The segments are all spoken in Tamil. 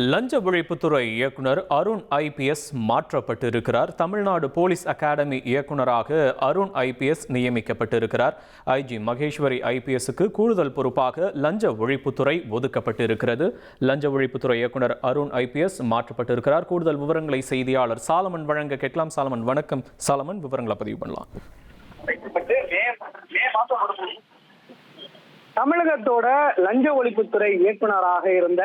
லஞ்ச ஒழிப்புத்துறை இயக்குனர் அருண் ஐபிஎஸ் மாற்றப்பட்டிருக்கிறார். தமிழ்நாடு போலீஸ் அகாடமி இயக்குனராக அருண் ஐபிஎஸ் நியமிக்கப்பட்டிருக்கிறார். ஐஜி மகேஸ்வரி ஐபிஎஸ்க்கு கூடுதல் பொறுப்பாக லஞ்ச ஒழிப்புத்துறை ஒதுக்கப்பட்டிருக்கிறது. லஞ்ச ஒழிப்புத்துறை இயக்குனர் அருண் ஐபிஎஸ் மாற்றப்பட்டிருக்கிறார். கூடுதல் விவரங்களை செய்தியாளர் சாலமன் வழங்க கேட்கலாம். சாலமன், வணக்கம். சாலமன், விவரங்களை பதிவு பண்ணலாம். தமிழகத்தோட லஞ்ச ஒழிப்புத்துறை இயக்குனராக இருந்த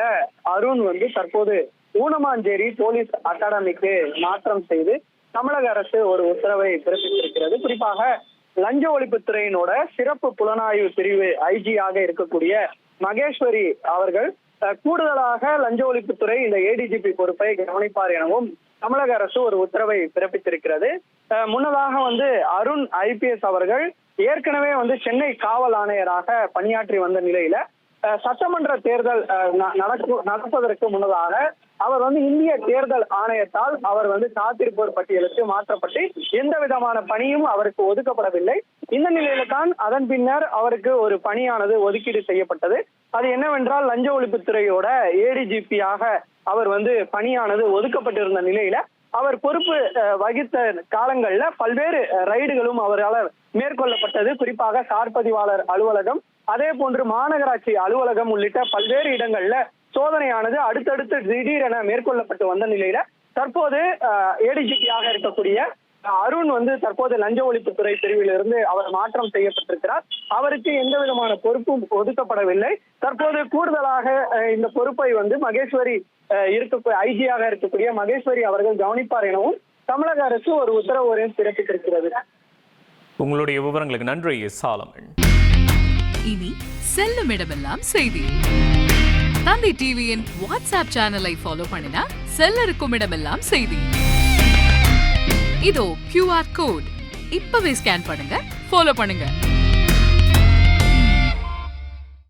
அருண் தற்போது ஊனமாஞ்சேரி போலீஸ் அகாடமிக்கு மாற்றம் செய்து தமிழக அரசு ஒரு உத்தரவை பிறப்பித்திருக்கிறது. குறிப்பாக லஞ்ச ஒழிப்புத்துறையினோட சிறப்பு புலனாய்வு பிரிவு ஐஜியாக இருக்கக்கூடிய மகேஸ்வரி அவர்கள் கூடுதலாக லஞ்ச ஒழிப்புத்துறை இந்த ஏடிஜிபி பொறுப்பை கவனிப்பார் எனவும் தமிழக அரசு ஒரு உத்தரவை பிறப்பித்திருக்கிறது. முன்னதாக அருண் ஐபிஎஸ் அவர்கள் ஏற்கனவே சென்னை காவல் ஆணையராக பணியாற்றி வந்த நிலையில சட்டமன்ற தேர்தல் நடப்பதற்கு முன்னதாக அவர் இந்திய தேர்தல் ஆணையத்தால் அவர் காத்திருப்போர் பட்டியலுக்கு மாற்றப்பட்டு எந்த விதமான பணியும் அவருக்கு ஒதுக்கப்படவில்லை. இந்த நிலையில தான் அதன் பின்னர் அவருக்கு ஒரு பணியானது ஒதுக்கீடு செய்யப்பட்டது. அது என்னவென்றால் லஞ்ச ஒழிப்புத்துறையோட ஏடிஜிபியாக அவர் பணியானது ஒதுக்கப்பட்டிருந்த நிலையில அவர் பொறுப்பு வகித்த காலங்கள்ல பல்வேறு ரைடுகளும் அவரால் மேற்கொள்ளப்பட்டது. குறிப்பாக சார் பதிவாளர் அலுவலகம், அதே போன்று மாநகராட்சி அலுவலகம் உள்ளிட்ட பல்வேறு இடங்கள்ல சோதனையானது அடுத்தடுத்து திடீரென மேற்கொள்ளப்பட்டு வந்த நிலையில தற்போது ஏடிஜிபியாக இருக்கக்கூடிய அருண் தற்போது லஞ்ச ஒழிப்புத்துறை பிரிவிலிருந்து அவர் மாற்றம் செய்யப்பட்டிருக்கிறார். அவருக்கு எந்த விதமான பொறுப்பும் ஒதுக்கப்படவில்லை. தற்போது கூடுதலாக இந்த பொறுப்பை மகேஸ்வரி ஐஜியாக இருக்கக்கூடிய மகேஸ்வரி அவர்கள் கவனிப்பார் எனவும் தமிழக அரசு ஒரு உத்தரவு பிறப்பித்திருக்கிறது. உங்களுடைய விவரங்களுக்கு நன்றி சாலமன். இனி செல்லும் இடமெல்லாம் செய்தி. தந்தை டிவியின் வாட்ஸ்அப் சேனலை ஃபாலோ பண்ணினா செல்ல இருக்கும் இடமெல்லாம் செய்தி. இதோ QR கோட் இப்பவே ஸ்கேன் பண்ணுங்க, ஃபாலோ பண்ணுங்க.